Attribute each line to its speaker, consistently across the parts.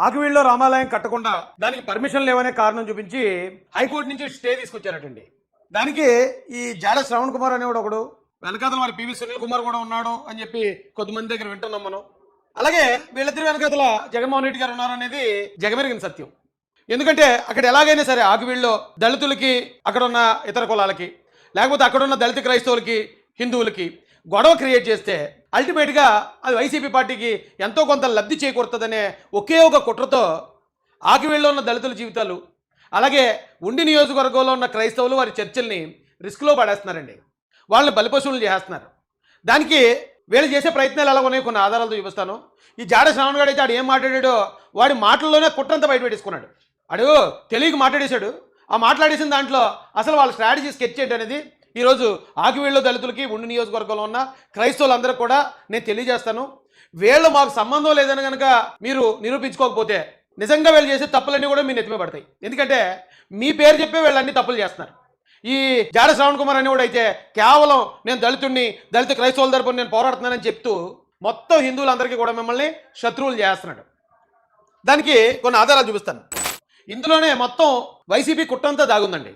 Speaker 1: ఆకివీడులో రామాలయం కట్టకుండా దానికి పర్మిషన్ లేవనే కారణం చూపించి హైకోర్టు నుంచి స్టే తీసుకొచ్చారటండి. దానికి ఈ జాడ శ్రవణ్ కుమార్ అనేవాడు ఒకడు, వెనకాతల వారి పివి సునీల్ కుమార్ కూడా ఉన్నాడు అని చెప్పి కొద్దిమంది దగ్గర వింటున్నాం మనం. అలాగే వీళ్ళిద్దరి వెనకాతల జగన్మోహన్ రెడ్డి గారు ఉన్నారనేది జగమెరిగిన సత్యం. ఎందుకంటే అక్కడ ఎలాగైనా సరే ఆకివీడులో దళితులకి, అక్కడ ఉన్న ఇతర కులాలకి, లేకపోతే అక్కడున్న దళిత క్రైస్తవులకి, హిందువులకి గొడవ క్రియేట్ చేస్తే అల్టిమేట్గా అది వైసీపీ పార్టీకి ఎంతో కొంత లబ్ధి చేకూరుతుందనే ఒకే ఒక కుట్రతో ఆకివీడులో ఉన్న దళితుల జీవితాలు, అలాగే ఉండి నియోజకవర్గంలో ఉన్న క్రైస్తవులు వారి చర్చల్ని రిస్క్లో పడేస్తున్నారండి. వాళ్ళని బలిపశువులు చేస్తున్నారు. దానికి వీళ్ళు చేసే ప్రయత్నాలు ఎలా ఉన్నాయో కొన్ని ఆధారాలతో చూపిస్తాను. ఈ జాడ శ్రావణ్ గారు అయితే ఆడు ఏం మాట్లాడాడో వాడి మాటల్లోనే కుట్రంతా బయట పెట్టేసుకున్నాడు. ఆడు తెలియక మాట్లాడేశాడు. ఆ మాట్లాడేసిన దాంట్లో అసలు వాళ్ళ స్ట్రాటజీ స్కెచ్ ఏంటి అనేది ఈరోజు ఆకివీడులో దళితులకి, ఉండి నియోజకవర్గంలో ఉన్న క్రైస్తవులందరూ కూడా నేను తెలియజేస్తాను. వీళ్ళు మాకు సంబంధం లేదని కనుక మీరు నిరూపించుకోకపోతే నిజంగా వీళ్ళు చేసే తప్పులన్నీ కూడా మీ నెత్తిమే పడతాయి. ఎందుకంటే మీ పేరు చెప్పే వీళ్ళన్నీ తప్పులు చేస్తున్నారు. ఈ జాడ శ్రావణ్ కుమార్ అనేవాడు అయితే కేవలం నేను దళితుడిని, దళిత క్రైస్తవుల తరపున నేను పోరాడుతున్నానని చెప్తూ మొత్తం హిందువులందరికీ కూడా మిమ్మల్ని శత్రువులు చేస్తున్నాడు. దానికి కొన్ని ఆధారాలు చూపిస్తాను. ఇందులోనే మొత్తం వైసీపీ కుట్రంతా దాగుందండి.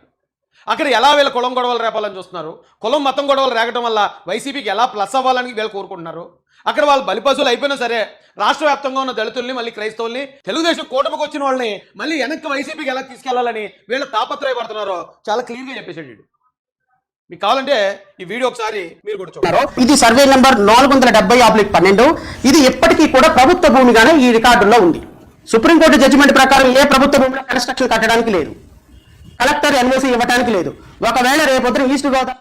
Speaker 1: అక్కడ ఎలా వీళ్ళ కులం గొడవలు రేపాలని చూస్తున్నారు, కులం మతం గొడవలు రేగడం వల్ల వైసీపీకి ఎలా ప్లస్ అవ్వాలని వీళ్ళు కోరుకుంటున్నారు. అక్కడ వాళ్ళు బలిపశువులు అయిపోయినా సరే రాష్ట్ర వ్యాప్తంగా ఉన్న దళితుల్ని, మళ్ళీ క్రైస్తవుల్ని, తెలుగుదేశం కూటమికి వచ్చిన వాళ్ళని మళ్ళీ వెనక్కి వైసీపీకి ఎలా తీసుకెళ్లాలని వీళ్ళు తాపత్రయపడుతున్నారో చాలా క్లియర్గా చెప్పేసాడు. మీకు కావాలంటే ఈ వీడియో ఒకసారి మీరు కూడా చూడండి.
Speaker 2: ఇది సర్వే నెంబర్ 470/12. ఇది ఎప్పటికీ కూడా ప్రభుత్వ భూమిగానే ఈ రికార్డుల్లో ఉంది. సుప్రీంకోర్టు జడ్జిమెంట్ ప్రకారం ఏ ప్రభుత్వ భూమిలో కన్స్ట్రక్షన్ కట్టడానికి లేదు, కలెక్టర్ ఎన్ఓసి ఇవ్వడానికి లేదు. ఒకవేళ రేపొద్దున ఈస్ట్ గోదావరి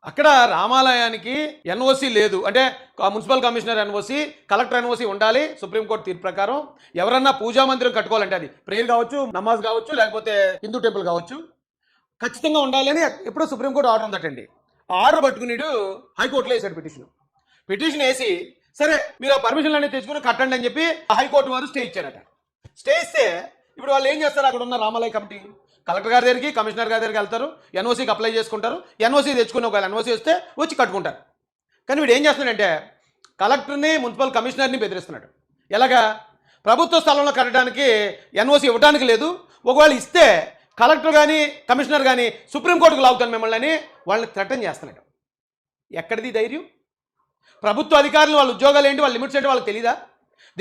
Speaker 1: అక్కడ రామాలయానికి ఎన్ఓసి లేదు అంటే municipal commissioner NOC, collector NOC ఉండాలి. సుప్రీంకోర్టు తీర్పు ప్రకారం ఎవరన్నా పూజా మందిరం కట్టుకోవాలంటే అది ప్రేయర్ కావచ్చు, నమాజ్ కావచ్చు, లేకపోతే హిందూ టెంపుల్ కావచ్చు, ఖచ్చితంగా ఉండాలి అని ఎప్పుడో సుప్రీంకోర్టు ఆర్డర్ ఉందటండి. ఆర్డర్ పట్టుకునేడు హైకోర్టులో వేసాడు పిటిషన్ వేసి సరే మీరు ఆ పర్మిషన్లు అనేది తెచ్చుకుని కట్టండి అని చెప్పి హైకోర్టు వారు స్టే ఇచ్చారట. స్టే ఇస్తే ఇప్పుడు వాళ్ళు ఏం చేస్తారు, అక్కడ ఉన్న రామాలయ కమిటీ కలెక్టర్ గారి దగ్గరికి, కమిషనర్ గారి దగ్గరికి వెళ్తారు, ఎన్ఓసీకి అప్లై చేసుకుంటారు. ఎన్ఓసీ తెచ్చుకుని ఒకవేళ ఎన్ఓసీ వస్తే వచ్చి కట్టుకుంటారు. కానీ వీడు ఏం చేస్తున్నాడంటే కలెక్టర్ని, మున్సిపల్ కమిషనర్ని బెదిరిస్తున్నాడు. ఎలాగా, ప్రభుత్వ స్థలంలో కట్టడానికి ఎన్ఓసీ ఇవ్వడానికి లేదు, ఒకవేళ ఇస్తే కలెక్టర్ కానీ కమిషనర్ కానీ సుప్రీంకోర్టుకు లాగుతాను మిమ్మల్ని అని వాళ్ళని థ్రెటన్ చేస్తున్నాడు. ఎక్కడిది ధైర్యం? ప్రభుత్వ అధికారులు వాళ్ళ ఉద్యోగాలు ఏంటి, వాళ్ళ లిమిట్స్ ఏంటి వాళ్ళకి తెలీదా?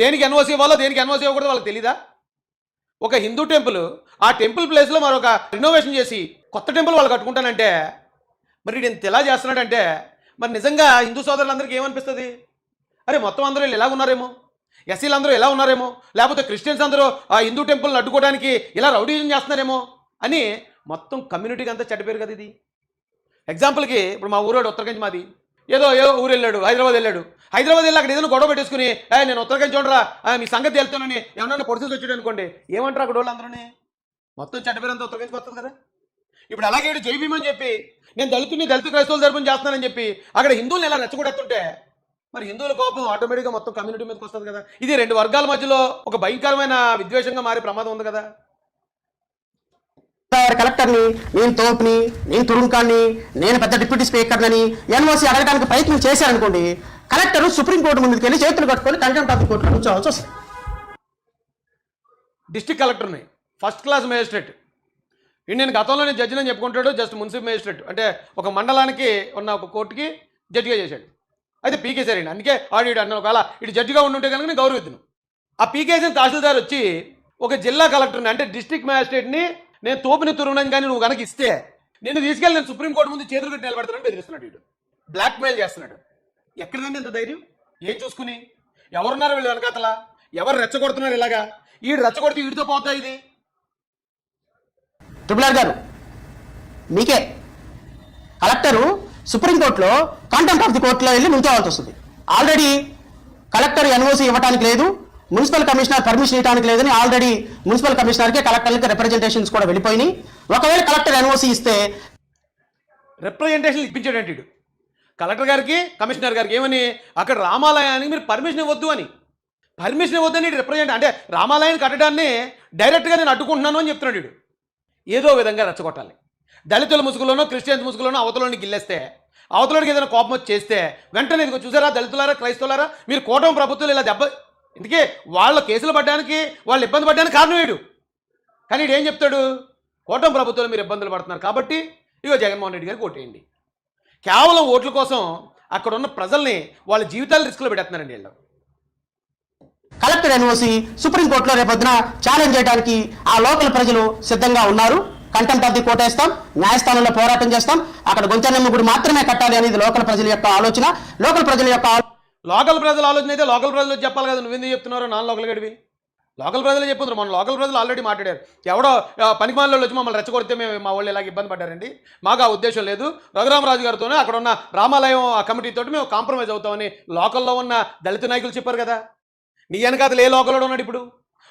Speaker 1: దేనికి ఎన్ఓసీ ఇవ్వాలో, దేనికి ఎన్ఓసీ ఇవ్వకూడదు వాళ్ళకి తెలీదా? ఒక హిందూ టెంపుల్, ఆ టెంపుల్ ప్లేస్లో మరొక రినోవేషన్ చేసి కొత్త టెంపుల్ వాళ్ళు కట్టుకుంటానంటే మరి వీడు ఇంత ఎలా చేస్తున్నాడంటే మరి నిజంగా హిందూ సోదరులందరికీ ఏమనిపిస్తుంది? అరే మొత్తం అందరూ ఇలా ఉన్నారేమో, ఎస్సీలు అందరూ ఎలా ఉన్నారేమో, లేకపోతే క్రిస్టియన్స్ అందరూ ఆ హిందూ టెంపుల్ని అడ్డుకోవడానికి ఇలా రౌడీజం చేస్తున్నారేమో అని మొత్తం కమ్యూనిటీకి అంతా చెడ్డపేరు కదా ఇది. ఎగ్జాంపుల్కి ఇప్పుడు మా ఊరోడు ఉత్తరకంచి, మాది ఏదో ఊరు వెళ్ళాడు, హైదరాబాద్ వెళ్ళాడు. హైదరాబాద్ వెళ్ళి అక్కడ ఏదైనా గొడవ పెట్టేసుకుని నేను ఉత్తరకంచి చూడరా మీ సంగతి వెళ్తానని ఏమన్నా పొడిసేసి వచ్చాడు అనుకోండి, ఏమంటారు అక్కడ వాళ్ళు అందరూ? మొత్తం చెడ్డపేరంతా ఉత్తరకంచి వస్తుంది కదా. ఇప్పుడు అలాగే జై భీమ్ అని చెప్పి నేను దళిత క్రైస్తవుల తరపున చేస్తున్నానని చెప్పి అక్కడ హిందువులను ఎలా రెచ్చగొడుతుంటే మరి హిందువుల కోపం ఆటోమేటిక్గా మొత్తం కమ్యూనిటీ మీదకి వస్తుంది కదా. ఇది రెండు వర్గాల మధ్యలో ఒక భయంకరమైన విద్వేషంగా మారే ప్రమాదం ఉంది కదా.
Speaker 2: కలెక్టర్ని, నేను తోపుని, నేను తురుంకాన్ని, నేను పెద్ద డిప్యూటీ స్పీకర్ని ఎన్ఓసి అడగడానికి ప్రయత్నం చేశారనుకోండి, కలెక్టర్ సుప్రీంకోర్టు ముందుకు వెళ్ళి చేతులు కట్టుకొని కంటెంప్ట్ ఆఫ్ కోర్టులో కూర్చోవాల్సి వస్తుంది.
Speaker 1: డిస్ట్రిక్ట్ కలెక్టర్ని, ఫస్ట్ క్లాస్ మేజిస్ట్రేట్, ఇండియన్ గతంలో నేను జడ్జిని చెప్పుకుంటాడు, జస్ట్ మున్సిపల్ మేజిస్ట్రేట్ అంటే ఒక మండలానికి ఉన్న ఒక కోర్టుకి జడ్జిగా చేశాడు. అయితే పీకేశారండి. అందుకే ఆడిడు అన్న ఒకవేళ ఇటు జడ్జిగా ఉండుంటే కనుక నేను గౌరవిద్దును. ఆ పీకేసిన తహసీల్దార్ వచ్చి ఒక జిల్లా కలెక్టర్ని అంటే డిస్ట్రిక్ట్ మ్యాజిస్ట్రేట్ని నేను తోపుని తురునని కానీ నువ్వు కనుక ఇస్తే నేను తీసుకెళ్ళి నేను సుప్రీంకోర్టు ముందు చేతులు కట్టి నిలబెడతానని బెదిరిస్తున్నాడు. వీడు బ్లాక్మెయిల్ చేస్తున్నాడు. ఎక్కడిదండి ఇంత ధైర్యం? ఏం చూసుకుని ఎవరున్నారు వీళ్ళు వెనకాతల, ఎవరు రెచ్చగొడుతున్నారు? ఇలాగా వీడు రెచ్చగొడితే వీడితో పోతా ఇది.
Speaker 2: ట్రిపుల్ గారు మీకే కలెక్టరు సుప్రీంకోర్టులో కంటెంప్ట్ ఆఫ్ ది కోర్టులో వెళ్ళి నుంచోవాల్సి వస్తుంది. ఆల్రెడీ కలెక్టర్ ఎన్ఓసి ఇవ్వడానికి లేదు, మున్సిపల్ కమిషనర్ పర్మిషన్ ఇవ్వడానికి లేదని ఆల్రెడీ మున్సిపల్ కమిషనర్కి కలెక్టర్కి రిప్రజెంటేషన్స్ కూడా వెళ్ళిపోయినాయి. ఒకవేళ కలెక్టర్ ఎన్ఓసి ఇస్తే
Speaker 1: రిప్రజెంటేషన్ ఇప్పించాడంటే ఇడు కలెక్టర్ గారికి, కమిషనర్ గారికి ఏమని, అక్కడ రామాలయానికి మీరు పర్మిషన్ ఇవ్వద్దు అని, పర్మిషన్ ఇవ్వద్దని రిప్రజెంట్ అంటే రామాలయాన్ని కట్టడాన్ని డైరెక్ట్గా నేను అడ్డుకుంటున్నాను అని చెప్తున్నాడు. వీడు ఏదో విధంగా రెచ్చగొట్టాలి. దళితుల ముసుగులోనో క్రిస్టియన్స్ ముసుగులోనో అవతలోని గిల్లేస్తే, అవతలోనికి ఏదైనా కోపం వచ్చి చేస్తే వెంటనే ఇదిగో చూసారా దళితులారా, క్రైస్తవులారా, మీరు కూటమి ప్రభుత్వాలు ఇలా అందుకే వాళ్ళ కేసులు పడ్డానికి వాళ్ళు ఇబ్బంది పడ్డానికి కారణం వీడు. కానీ వీడు ఏం చెప్తాడు, కూటమి ప్రభుత్వంలో మీరు ఇబ్బందులు పడుతున్నారు కాబట్టి ఇగో జగన్మోహన్ రెడ్డి గారికి ఓటేయండి. కేవలం ఓట్ల కోసం అక్కడ ఉన్న ప్రజల్ని వాళ్ళ జీవితాలు రిస్క్లో పెడుతున్నారండి వీళ్ళు.
Speaker 2: కలెక్టర్ ఎన్ఓసి సుప్రీంకోర్టులో రేపొద్దున ఛాలెంజ్ చేయడానికి ఆ లోకల్ ప్రజలు సిద్ధంగా ఉన్నారు. కంటెంప్ట్ ఆఫ్ ది కోర్ట్ వేస్తాం, న్యాయస్థానంలో పోరాటం చేస్తాం. అక్కడ గొంతెన్నమ్మ గుడి మాత్రమే కట్టాలి అనేది లోకల్ ప్రజల యొక్క ఆలోచన. లోకల్ ప్రజల యొక్క
Speaker 1: లోకల్ ప్రజల ఆలోచన అయితే లోకల్ ప్రజలు చెప్పాలి కదా, నువ్వెందుకు చెప్తున్నారో నాన్ లోకల్ గడివి. లోకల్ ప్రజలు చెప్పుతున్నారు, మన లోకల్ ప్రజలు ఆల్రెడీ మాట్లాడారు. ఎవడో పనికిమాలలో వచ్చి మమ్మల్ని రెచ్చగొడితే మేము మా వాళ్ళు ఇలాగ ఇబ్బంది పడ్డారండి, మాకు ఆ ఉద్దేశం లేదు. రఘురామరాజు గారితోనే అక్కడ ఉన్న రామాలయం ఆ కమిటీతో మేము కాంప్రమైజ్ అవుతామని లోకల్లో ఉన్న దళిత నాయకులు చెప్పారు కదా. నీ వెనకాతలు ఏ లోకల్లో ఉన్నాడు ఇప్పుడు?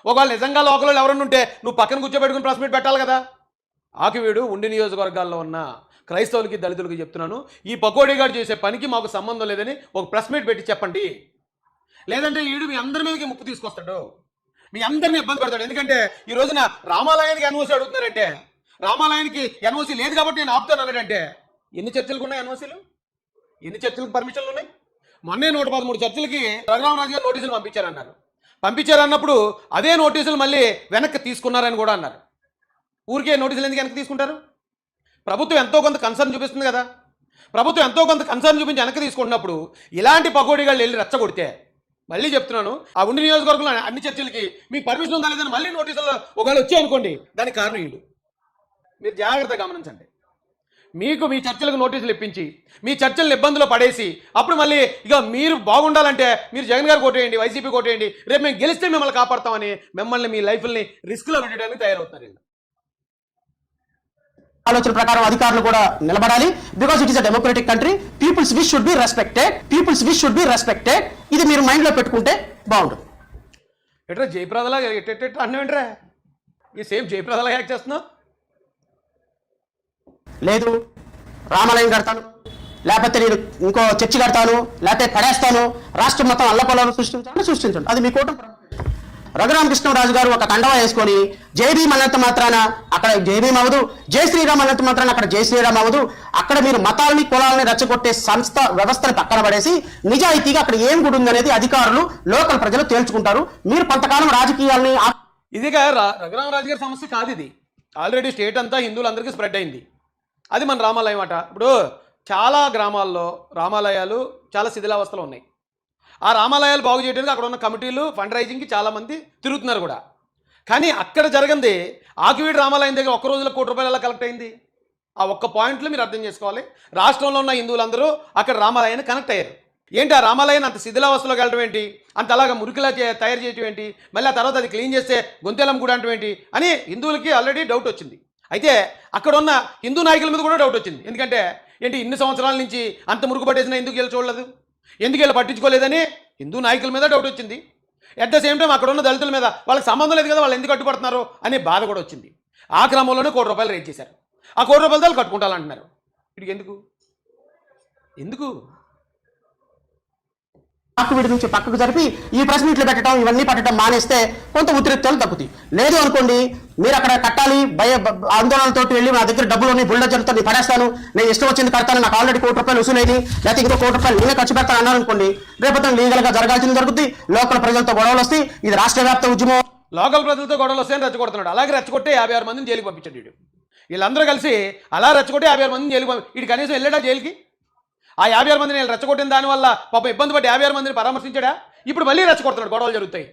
Speaker 1: ఒకవేళ నిజంగా లోకల్లో ఎవరన్నా ఉంటే నువ్వు పక్కన కూర్చోబెట్టుకుని ప్రెస్ మీట్ పెట్టాలి కదా. ఆకివీడు ఉండి నియోజకవర్గాల్లో ఉన్న క్రైస్తవులకి దళితులకి చెప్తున్నాను, ఈ పకోడీ గారు చేసే పనికి మాకు సంబంధం లేదని ఒక ప్రెస్ మీట్ పెట్టి చెప్పండి. లేదంటే వీడు మీ అందరి మీదకి ముప్పు తీసుకొస్తాడు, మీ అందరినీ ఇబ్బంది పెడతాడు. ఎందుకంటే ఈ రోజున రామాలయానికి ఎన్ఓసి అడుగుతున్నారంటే, రామాలయానికి ఎన్ఓసి లేదు కాబట్టి నేను ఆపుతాను అన్నాడంటే, ఎన్ని చర్చలకు ఉన్నాయి ఎన్ఓసీలు? ఎన్ని చర్చలకు పర్మిషన్లు ఉన్నాయి? మొన్నే 113 చర్చలకి రఘురామరాజు గారు నోటీసులు పంపించారన్నారు. పంపించారన్నప్పుడు అదే నోటీసులు మళ్ళీ వెనక్కి తీసుకున్నారని కూడా అన్నారు. ఊరికే నోటీసులు ఎందుకు వెనక్కి తీసుకుంటారు? ప్రభుత్వం ఎంతో కొంత కన్సర్న్ చూపిస్తుంది కదా. ప్రభుత్వం ఎంతో కొంత కన్సర్న్ చూపించి వెనక్కి తీసుకుంటున్నప్పుడు ఇలాంటి పకోడీగాళ్ళు వెళ్ళి రెచ్చగొడితే, మళ్ళీ చెప్తున్నాను, ఆ ఉండి నియోజకవర్గంలో అన్ని చర్చలకి మీకు పర్మిషన్ ఉందా లేదని మళ్ళీ నోటీసుల్లో ఒకవేళ వచ్చాయనుకోండి, దానికి కారణం వీడు. మీరు జాగ్రత్తగా గమనించండి. మీకు మీ చర్చలకు నోటీసులు ఇప్పించి మీ చర్చలను ఇబ్బందులు పడేసి అప్పుడు మళ్ళీ ఇక మీరు బాగుండాలంటే మీరు జగన్ గారు కొట్టేయండి, వైసీపీ కొట్టేయండి, రేపు మేము గెలిస్తే మిమ్మల్ని కాపాడతామని మిమ్మల్ని మీ లైఫ్ని రిస్క్లో పెట్టడానికి తయారవుతున్నారు.
Speaker 2: ఆలోచన ప్రకారం అధికారులు కూడా నిలబడాలి. Because it is a democratic country, peoples wish should be respected, peoples wish should be respected. ఇది మీరు మైండ్ లో పెట్టుకుంటే బాగుంటుంది.
Speaker 1: ఎట్రా జయప్రదలా ఎట్ట అన్నవేంట్రా, ఈ సేమ్ జయప్రదలా యాక్ట్ చేస్తున్నావు. లేదు రామాలయం కడతాను, లేకపోతే నేను ఇంకో చర్చి కడతాను, లేకపోతే పడేస్తాను, రాష్ట్రం మొత్తం అల్లకొల్లను సృష్టించండి, అది మీ కూటమి. రఘురామకృష్ణరాజు గారు ఒక కండవా వేసుకొని జై భీమ్ అన్నంత మాత్రాన అక్కడ జై భీమ్ అవ్వదు, జై శ్రీరామ్ అన్నంత మాత్రాన అక్కడ జై శ్రీరామ్ అవ్వదు. అక్కడ మీరు మతాలని కులాలని రెచ్చగొట్టే సంస్థ వ్యవస్థని పక్కన పడేసి నిజాయితీగా అక్కడ ఏం గుడి ఉందనేది అధికారులు లోకల్ ప్రజలు తేల్చుకుంటారు. మీరు కొంతకాలం రాజకీయాల్ని ఇదిగా రఘురామరాజు గారి సమస్య కాదు, ఇది ఆల్రెడీ స్టేట్ అంతా హిందువులందరికీ స్ప్రెడ్ అయింది. అది మన రామాలయం అట. ఇప్పుడు చాలా గ్రామాల్లో రామాలయాలు చాలా శిథిలావస్థలో ఉన్నాయి. ఆ రామాలయాలు బాగు చేయడానికి అక్కడ ఉన్న కమిటీలు ఫండ్ రైజింగ్కి చాలామంది తిరుగుతున్నారు కూడా. కానీ అక్కడ జరగంది ఆకివీడు రామాలయం దగ్గర ఒక్క రోజులో ₹1 ఎలా కలెక్ట్ అయింది? ఆ ఒక్క పాయింట్లో మీరు అర్థం చేసుకోవాలి. రాష్ట్రంలో ఉన్న హిందువులందరూ అక్కడ రామాలయాన్ని కనెక్ట్ అయ్యారు. ఏంటి ఆ రామాలయాన్ని అంత శిథిలావస్థలోకి వెళ్ళడం ఏంటి, అంత అలాగా మురికిలా తయారు చేయడం ఏంటి, మళ్ళీ ఆ తర్వాత అది క్లీన్ చేస్తే గొంతెలం కూడా అంటం ఏంటి అని హిందువులకి ఆల్రెడీ డౌట్ వచ్చింది. అయితే అక్కడ ఉన్న హిందూ నాయకుల మీద కూడా డౌట్ వచ్చింది. ఎందుకంటే ఏంటి ఇన్ని సంవత్సరాల నుంచి అంత మురుగు పట్టేసినా ఎందుకు వీళ్ళు చూడలేదు, ఎందుకు వీళ్ళు పట్టించుకోలేదని హిందూ నాయకుల మీద డౌట్ వచ్చింది. అట్ ద సేమ్ టైం అక్కడ ఉన్న దళితుల మీద వాళ్ళకి సంబంధం లేదు కదా, వాళ్ళు ఎందుకు అడ్డుపడుతున్నారు అనే బాధ కూడా వచ్చింది. ఆ క్రమంలోనే ₹1 రేట్ చేశారు. ఆ ₹1 కట్టుకుంటారంటున్నారు. వీడికి ఎందుకు
Speaker 2: ఆకువీడి నుంచి పక్కకు జరిపి ఈ ప్రెస్ మీట్లు పెట్టడం ఇవన్నీ పట్టడం మానేస్తే కొంత ఉద్రిక్తలు తగ్గుతాయి. లేదు అనుకోండి, మీరు అక్కడ కట్టాలి ఆందోళనతో వెళ్ళి నా దగ్గర డబ్బులు ఉన్నాయి, బుల్డోజర్తో నేను పడేస్తాను, నేను ఇష్టం వచ్చింది కడతాను, నాకు ఆల్రెడీ ₹1 వసూలైంది, లేకపోతే ఇంకో ₹1 నేనే ఖర్చు పెడతాను అన్నారు అనుకోండి, రేపొద్దున లీగల్గా జరగాల్సింది జరుగుతుంది, లోకల్ ప్రజలతో గొడవలు వస్తాయి. ఇది రాష్ట్ర వ్యాప్త ఉద్యమం. లోకల్ ప్రజలతో గొడవలు వస్తాయని రెచ్చగొడుతున్నాడు. అలాగే రెచ్చగొట్టే 56 మందిని జైలుకి పంపించాడు వీడు. వీళ్ళందరూ కలిసి అలా రెచ్చగొట్టే 56 మందిని జైలుకి వీడు కనీసం వెళ్ళాడా జైలుకి? ఆ 56 మందిని వీళ్ళు రెచ్చగొట్టిన దానివల్ల పాపం ఇబ్బంది పడి 56 మందిని పరామర్శించాడా? ఇప్పుడు మళ్ళీ రెచ్చగొడుతున్నాడు, గొడవలు జరుగుతాయి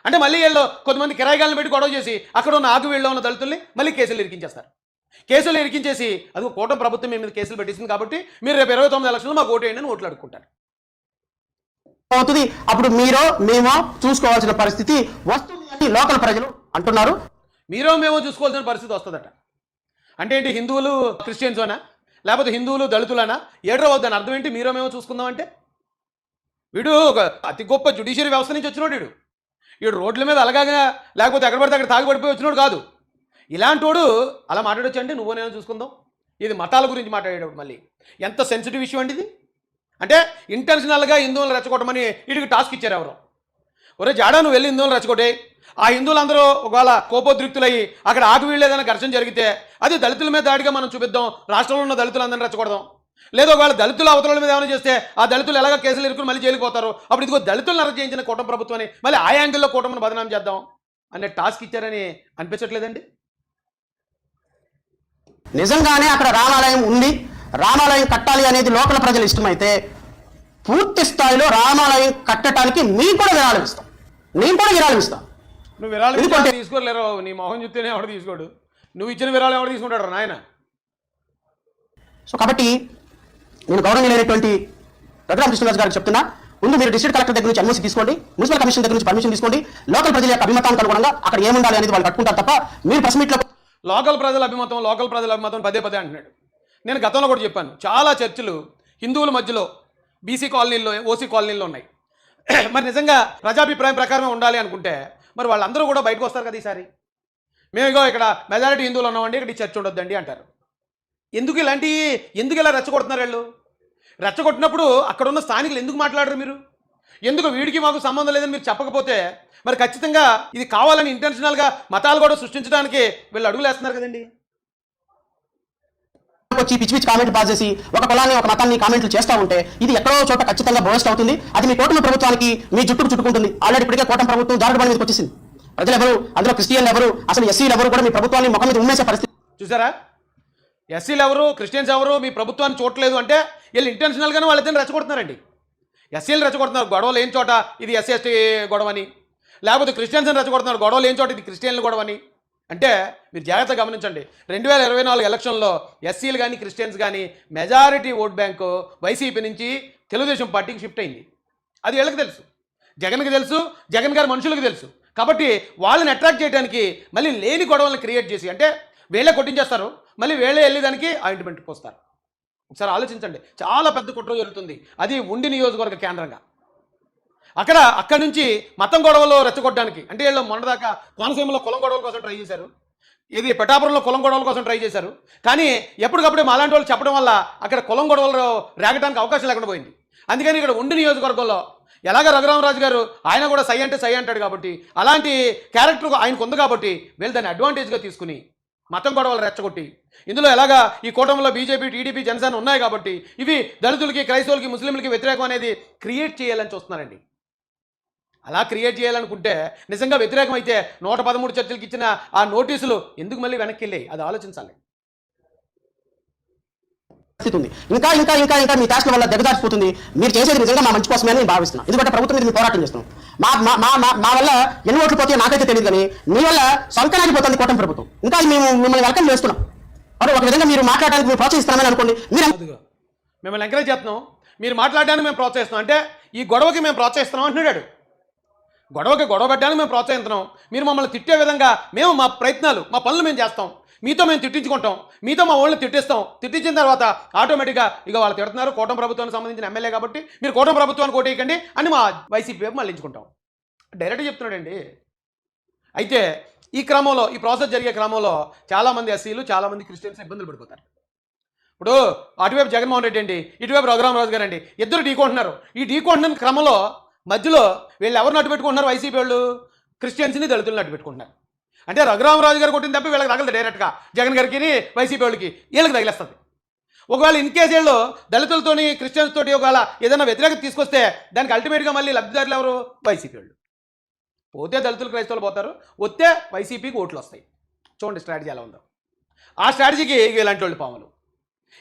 Speaker 2: అంటే మళ్ళీ వీళ్ళు కొంతమంది కిరాయిగాలను పెట్టి గొడవ చేసి అక్కడ ఉన్న ఆకువీడులో ఉన్న దళితుల్ని మళ్ళీ కేసులు ఇరికించేస్తారు. కేసులు ఇరికించేసి అది కూటమి ప్రభుత్వం మీ మీద కేసులు పెట్టించింది కాబట్టి మీరు రేపు 29 ఎలక్షన్లు మాకు ఓటు వేయండి అని ఓట్లు అడుక్కుంటారు. అవుతుంది. అప్పుడు మీరో మేమో చూసుకోవాల్సిన పరిస్థితి వస్తుంది అని లోకల్ ప్రజలు అంటున్నారు. మీరో మేమో చూసుకోవాల్సిన పరిస్థితి వస్తుందట. అంటే ఏంటి, హిందువులు క్రిస్టియన్సోనా లేకపోతే హిందువులు దళితులనా? ఏడ్రో వద్దని అర్థం ఏంటి? మీరో మేమో చూసుకుందాం అంటే వీడు అతి గొప్ప జ్యుడిషియరీ వ్యవస్థ నుంచి వచ్చినోడు వీడు రోడ్ల మీద అలాగా లేకపోతే ఎక్కడ పడితే అక్కడ తాగిపడిపోయి వచ్చినోడు కాదు. ఇలాంటి వాడు అలా మాట్లాడొచ్చు అంటే నువ్వు నేను చూసుకుందాం. ఇది మతాల గురించి మాట్లాడేటప్పుడు మళ్ళీ ఎంత సెన్సిటివ్ ఇష్యూ అండి ఇది. అంటే ఇంటెన్షనల్గా హిందువులను రెచ్చగొట్టమని వీడికి టాస్క్ ఇచ్చారు ఎవరో. ఒరే జాడా నువ్వు వెళ్ళి హిందువులను రెచ్చగొట్టే, ఆ హిందువులందరూ ఒకవేళ కోపోద్రిక్తులయ్యి అక్కడ ఆకువీళ్ళు ఏదైనా ఘర్షణ జరిగితే అది దళితుల మీద దాడిగా మనం చూపిద్దాం, రాష్ట్రంలో ఉన్న దళితులందరినీ రెచ్చగొడదాం.
Speaker 1: లేదా ఒకవేళ దళితుల అవతల మీద ఏమైనా చేస్తే ఆ దళితులు ఎలాగ కేసులు ఇరుకుని మళ్ళీ జైలుకి పోతారు. అప్పుడు ఇదిగో దళితులను అరెస్ట్ చేయించిన కూటమి ప్రభుత్వాన్ని మళ్ళీ ఆ యాంగిల్లో కూటమిని బదనాం చేద్దాం అనే టాస్క్ ఇచ్చారని అనిపించట్లేదండి?
Speaker 2: నిజంగానే అక్కడ రామాలయం ఉంది, రామాలయం కట్టాలి అనేది లోకల్ ప్రజలు ఇష్టమైతే పూర్తి స్థాయిలో రామాలయం కట్టడానికి మేము కూడా విరాళం ఇస్తాం, మేము కూడా విరాళం ఇస్తాం.
Speaker 1: నువ్వు విరాళం తీసుకోలేరు, నీ మొహం చూస్తేనే ఎవడు తీసుకోడు. నువ్వు ఇచ్చిన విరాళం ఎవడు తీసుకుంటాడు నాయన?
Speaker 2: సో కాబట్టి నేను గౌరవనీయులైనటువంటి రఘురామకృష్ణరాజు గారికి చెప్తున్నా, ముందు మీరు డిస్ట్రిక్ట్ కలెక్టర్ దగ్గర నుంచి ఎన్ఓసి తీసుకోండి, మున్సిపల్ కమిషన్ దగ్గర నుంచి పర్మిషన్ తీసుకోండి. లోకల్ ప్రజల యొక్క అభిమతానికి అనుగుణంగా అక్కడ ఏముండాలి అనేది వాళ్ళు కట్టుకుంటారు తప్ప మీరు ప్రెస్ మీట్లో
Speaker 1: లోకల్ ప్రజల అభిమతం పదే అంటున్నాడు. నేను గతంలో కూడా చెప్పాను, చాలా చర్చలు హిందువుల మధ్యలో బీసీ కాలనీల్లో, ఓసీ కాలనీల్లో ఉన్నాయి. మరి నిజంగా ప్రజాభిప్రాయం ప్రకారమే ఉండాలి అనుకుంటే మరి వాళ్ళందరూ కూడా బయటకు వస్తారు కదా ఈసారి. మేము ఇగో ఇక్కడ మెజారిటీ హిందువులు ఉన్నామండి, ఇక్కడ చర్చ ఉండొద్దండి అంటారు. ఎందుకు ఇలా రెచ్చగొడుతున్నారు వీళ్ళు? రెచ్చగొట్టినప్పుడు అక్కడ ఉన్న స్థానికులు ఎందుకు మాట్లాడరు? మీరు ఎందుకు వీడికి మాకు సంబంధం లేదని మీరు చెప్పకపోతే మరి ఖచ్చితంగా ఇది కావాలని ఇంటెన్షనల్గా మతాలు కూడా సృష్టించడానికి వీళ్ళు అడుగులు వేస్తున్నారు కదండి.
Speaker 2: వచ్చి పిచ్చి పిచ్చి కామెంట్ పాస్ చేసి ఒక కులాన్ని ఒక మతాన్ని కామెంట్లు చేస్తూ ఉంటే ఇది ఎక్కడో చోట ఖచ్చితంగా బోస్ట్ అవుతుంది. అది మీ కూటమి ప్రభుత్వానికి మీ జుట్టుకు చుట్టుకుంటుంది. ఆల్రెడీ ఇప్పటికే కూటమి ప్రభుత్వం జారుడు బండి మీదకి వచ్చేసింది. ప్రజలు ఎవరు, అందులో క్రిస్టియన్లు ఎవరు, అసలు ఎస్సీలు ఎవరు కూడా మీ ప్రభుత్వాన్ని ముఖం మీద ఉమ్మేసే పరిస్థితి
Speaker 1: చూసారా? ఎస్సీలు ఎవరు, క్రిస్టియన్స్ ఎవరు మీ ప్రభుత్వాన్ని చూడలేదు అంటే వీళ్ళు ఇంటెన్షనల్గానే వాళ్ళిద్దరిని రెచ్చగొడుతున్నారండి. ఎస్సీలు రెచ్చగొడుతున్నారు గొడవలు ఏం చోట ఇది ఎస్సీ ఎస్టీ గొడవని, లేకపోతే క్రిస్టియన్స్ని రెచ్చగొడుతున్నారు గొడవలు ఏం చోట ఇది క్రిస్టియన్లు గొడవని. అంటే మీరు జాగ్రత్తగా గమనించండి, 2024 ఎలక్షన్లో ఎస్సీలు కానీ క్రిస్టియన్స్ కానీ మెజారిటీ ఓట్ బ్యాంకు వైసీపీ నుంచి తెలుగుదేశం పార్టీకి షిఫ్ట్ అయింది. అది వీళ్ళకి తెలుసు, జగన్కి తెలుసు, జగన్ గారి మనుషులకు తెలుసు. కాబట్టి వాళ్ళని అట్రాక్ట్ చేయడానికి మళ్ళీ లేని గొడవలను క్రియేట్ చేసి, అంటే వీళ్ళే కొట్టించేస్తారు, మళ్ళీ వీళ్ళే వెళ్ళి దానికి ఆయింట్మెంట్ పోస్తారు. ఒకసారి ఆలోచించండి, చాలా పెద్ద కుట్ర జరుగుతుంది. అది ఉండి నియోజకవర్గ కేంద్రంగా. అక్కడి నుంచి మతం గొడవలో రెచ్చగొట్టడానికి, అంటే వీళ్ళు మొన్నదాకా కోనసీమలో కులం గొడవల కోసం ట్రై చేశారు, ఇది పిఠాపురంలో కులం గొడవల కోసం ట్రై చేశారు. కానీ ఎప్పటికప్పుడే మాలాంటి వాళ్ళు చెప్పడం వల్ల అక్కడ కులం గొడవలు రేగడానికి అవకాశం లేకుండా పోయింది. అందుకని ఇక్కడ ఉండి నియోజకవర్గంలో ఎలాగ రఘురామరాజు గారు ఆయన కూడా సై అంటే సై అంటాడు కాబట్టి, అలాంటి క్యారెక్టర్ ఆయనకు ఉంది కాబట్టి వీళ్ళు దాన్ని అడ్వాంటేజ్గా తీసుకుని మతం గొడవలు రెచ్చగొట్టి, ఇందులో ఎలాగా ఈ కూటమిలో బీజేపీ, టీడీపీ, జనసేన ఉన్నాయి కాబట్టి ఇవి దళితులకి, క్రైస్తవులకి, ముస్లింలకి వ్యతిరేకం అనేది క్రియేట్ చేయాలని చూస్తున్నారండి. అలా క్రియేట్ చేయాలనుకుంటే నిజంగా వ్యతిరేకం అయితే 113 చర్చలకు ఇచ్చిన ఆ నోటీసులు ఎందుకు మళ్ళీ వెనక్కి వెళ్ళాయి? అది ఆలోచించాలి.
Speaker 2: ఉంది. ఇంకా ఇంకా ఇంకా ఇంకా మీ ట్యాక్స్ల వల్ల దిగజారిపోతుంది. మీరు చేసేది నిజంగా మా మంచి కోసమే నేను భావిస్తున్నాను. ఎందుకంటే ప్రభుత్వం మీద పోరాటం చేస్తున్నాం. మా వల్ల ఎన్ని ఓట్లు పోతే నాకైతే తెలియదు, కానీ మీ వల్ల సంకనాగిపోతుంది కూటమి ప్రభుత్వం. ఇంకా మేము మిమ్మల్ని వెల్కమ్ చేస్తున్నాం. మరి ఒక విధంగా మీరు మాట్లాడడానికి మేము ప్రోత్సహిస్తున్నామని అనుకోండి. మీరు
Speaker 1: మిమ్మల్ని ఎంకరేజ్ చేస్తున్నాం, మీరు మాట్లాడడానికి మేము ప్రోత్సహిస్తున్నాం, అంటే ఈ గొడవకి మేము ప్రోత్సహిస్తున్నాం అంటున్నాడు. గొడవ పెట్టడానికి మేము ప్రోత్సహిస్తున్నాం, మీరు మమ్మల్ని తిట్టే విధంగా మేము మా ప్రయత్నాలు, మా పనులు మేము చేస్తాం, మీతో మేము తిట్టించుకుంటాం, మీతో మా వాళ్ళని తిట్టించిన తర్వాత ఆటోమేటిక్గా ఇక వాళ్ళు తిడుతున్నారు కూటమి ప్రభుత్వానికి సంబంధించిన ఎమ్మెల్యే కాబట్టి మీరు కూటమి ప్రభుత్వానికి ఓటేయకండి అని మా వైసీపీ వైపు మళ్ళించుకుంటాం. డైరెక్ట్గా చెప్తున్నాడండి. అయితే ఈ క్రమంలో, ఈ ప్రాసెస్ జరిగే క్రమంలో చాలామంది ఎస్సీలు, చాలామంది క్రిస్టియన్స్ ఇబ్బందులు పడిపోతారు. ఇప్పుడు అటువైపు జగన్మోహన్ రెడ్డి అండి, ఇటువైపు రఘురామరాజు గారు అండి, ఇద్దరు ఢీకొంటున్నారు. ఈ ఢీకొంటున్న క్రమంలో మధ్యలో వీళ్ళు ఎవరిని అడ్డు పెట్టుకుంటున్నారు? వైసీపీ వాళ్ళు క్రిస్టియన్స్ని, దళితులను అడ్డు పెట్టుకుంటున్నారు. అంటే రఘురామరాజు గారు కొట్టిన తప్ప వీళ్ళకి తగలదు డైరెక్ట్గా, జగన్ గారికి, వైసీపీ వాళ్ళకి, వీళ్ళకి తగిలేస్తుంది. ఒకవేళ ఇన్ కేసు వీళ్ళు దళితులతోని, క్రిస్టియన్స్ తోటి ఒకవేళ ఏదైనా వ్యతిరేకత తీసుకొస్తే దానికి అల్టిమేట్గా మళ్ళీ లబ్ధిదారులు ఎవరు? వైసీపీ వాళ్ళు. పోతే దళితులు, క్రైస్తవులు పోతారు, వస్తే వైసీపీకి ఓట్లు వస్తాయి. చూడండి స్ట్రాటజీ ఎలా ఉందో. ఆ స్ట్రాటజీకి ఇలాంటి వాళ్ళు పావులు.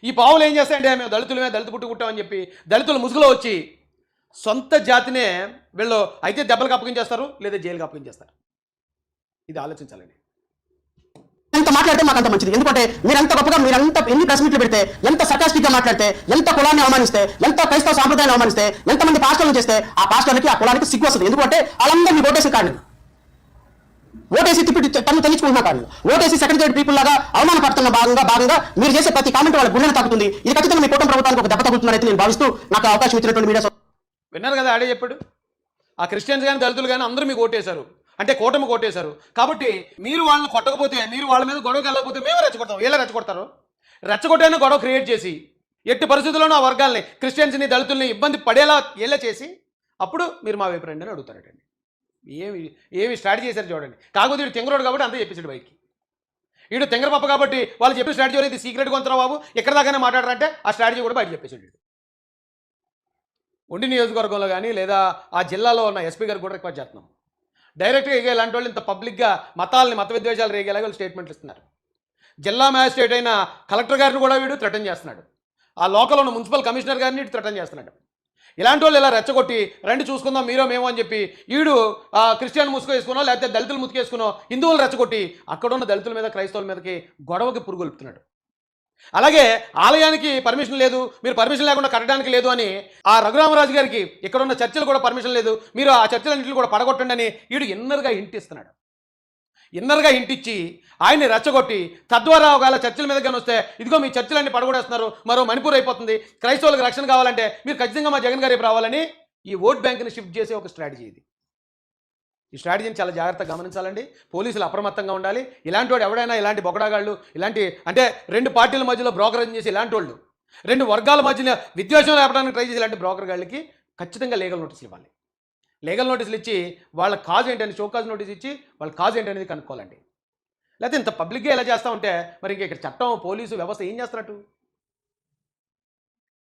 Speaker 1: ఈ పావులు ఏం చేస్తాయంటే మేము దళితులమే, దళిత పుట్టుకుంటామని చెప్పి దళితుల ముసుగులో వచ్చి సొంత జాతినే వీళ్ళు అయితే దెబ్బలకు అప్పగించేస్తారు, లేదా జైలుకి అప్పగించేస్తారు. ఇది ఆలోచించాలండి.
Speaker 2: ఎంత మాట్లాడితే మాకు అంత మంచిది. ఎందుకంటే మీరంత గొప్పగా, మీరంత ఎన్ని ప్రెస్ మీట్లు పెడితే, ఎంత సర్కాస్టిక్గా మాట్లాడితే, ఎంత కులాన్ని అవమానిస్తే, ఎంత క్రైస్తవ సాంప్రదాయాన్ని అవమానిస్తే, ఎంతమంది పాస్టర్లను చేస్తే ఆ పాస్టర్లకి, ఆ కులానికి సిగ్గు వస్తుంది. ఎందుకంటే వాళ్ళందరూ మీ ఓటేసి కారణం, ఓటేసి తిప్పి తను తెలుసుకుంటున్న కారణం, ఓటేసి సెకండ్ గ్రేడ్ పీపుల్ లాగా అవమానపడుతున్న భాగంగా మీరు చేసే ప్రతి కామెంట్ వాళ్ళ గుండెను తాకుతుంది. ఇది ఖచ్చితంగా మీ కూటమి ప్రభుత్వానికి ఒక దెబ్బ తగ్గుతుందని నేను భావిస్తూ నాకు అవకాశం ఇచ్చినటువంటి మీడియా.
Speaker 1: విన్నారు కదా, ఆడే చెప్పాడు. ఆ క్రిస్టియన్స్ కానీ, దళితులు కానీ అందరూ మీకు ఓటేశారు, అంటే కూటమి కొట్టేశారు. కాబట్టి మీరు వాళ్ళని కొట్టకపోతే, మీరు వాళ్ళ మీద గొడవకి వెళ్ళకపోతే మేము రెచ్చగొడతాం. వీళ్ళే రెచ్చగొడతారు. రెచ్చగొట్టైనా గొడవ క్రియేట్ చేసి ఎట్టి పరిస్థితుల్లోనూ ఆ వర్గాల్ని, క్రిస్టియన్స్ని, దళితుల్ని ఇబ్బంది పడేలా వీళ్ళే చేసి అప్పుడు మీరు మా వైపు రండి అని అడుగుతారటండి. ఏమి స్ట్రాటజీ చేశారు చూడండి. కాకపోతే వీడు తెంగరోడు కాబట్టి అంతా చెప్పేసాడు బయటికి. వీడు తెంగరపప్ప కాబట్టి వాళ్ళు చెప్పిన స్ట్రాటజీ ఇది సీక్రెట్గా ఉంచురా బాబు ఎక్కడ దాకానే మాట్లాడారంటే ఆ స్ట్రాటజీ కూడా బయట చెప్పేసాడు వీడు. ఉండి నియోజకవర్గంలో కానీ లేదా ఆ జిల్లాలో ఉన్న ఎస్పీ గారికి కూడా రిక్వెస్ట్ చేస్తున్నాం, డైరెక్ట్గా ఇలాంటి వాళ్ళు ఇంత పబ్లిక్గా మత విద్వేషాలు రేగేలాగా వాళ్ళు స్టేట్మెంట్లు ఇస్తున్నారు. జిల్లా మ్యాజిస్ట్రేట్ అయిన కలెక్టర్ గారిని కూడా వీడు థ్రెటన్ చేస్తున్నాడు, ఆ లోకల్ ఉన్న మున్సిపల్ కమిషనర్ గారిని థ్రెటన్ చేస్తున్నాడు. ఇలాంటి వాళ్ళు ఇలా రెచ్చగొట్టి రండి చూసుకుందాం మీరో మేమో అని చెప్పి వీడు క్రిస్టియన్ ముసుగు వేసుకునో లేకపోతే దళితులు ముసుకేసుకునో హిందువులు రెచ్చగొట్టి అక్కడున్న దళితుల మీద క్రైస్తవుల మీదకి గొడవకి పురుగొల్పుతున్నాడు. అలాగే ఆలయానికి పర్మిషన్ లేదు, మీరు పర్మిషన్ లేకుండా కట్టడానికి లేదు అని ఆ రఘురామరాజు గారికి ఇక్కడున్న చర్చలు కూడా పర్మిషన్ లేదు, మీరు ఆ చర్చలన్నింటిని కూడా పడగొట్టండి అని వీడు ఇన్నర్గా హింట్ ఇస్తున్నాడు. ఇన్నర్గా ఇంటిచ్చి ఆయన్ని రెచ్చగొట్టి తద్వారా ఒకవేళ చర్చల మీద కానీ వస్తే ఇదిగో మీ చర్చలన్నీ పడగొడేస్తున్నారు, మరో మణిపూర్ అయిపోతుంది, క్రైస్తవులకు రక్షణ కావాలంటే మీరు ఖచ్చితంగా మా జగన్ గారు రావాలని ఈ ఓట్ బ్యాంక్ని షిఫ్ట్ చేసే ఒక స్ట్రాటజీ ఇది. ఈ స్ట్రాటజీని చాలా జాగ్రత్తగా గమనించాలండి. పోలీసులు అప్రమత్తంగా ఉండాలి. ఇలాంటి వాడు ఎవడైనా ఇలాంటి బొగడాగాళ్ళు ఇలాంటి అంటే 2 పార్టీల మధ్యలో బ్రోకరేజ్ చేసి ఇలాంటి వాళ్ళు 2 వర్గాల మధ్యన విద్వేషం లేపడానికి ట్రై చేసి ఇలాంటి బ్రోకర్ గాళ్ళకి ఖచ్చితంగా లీగల్ నోటీసులు ఇవ్వాలి. లీగల్ నోటీసులు ఇచ్చి వాళ్ళ కాజ్ ఏంటని షోకాజ్ నోటీస్ ఇచ్చి వాళ్ళ కాజ్ ఏంటనేది కనుక్కోవాలండి. లేకపోతే ఇంత పబ్లిక్గా ఎలా చేస్తూ ఉంటే మరి ఇంకా ఇక్కడ చట్టం పోలీసు వ్యవస్థ ఏం చేస్తున్నట్టు?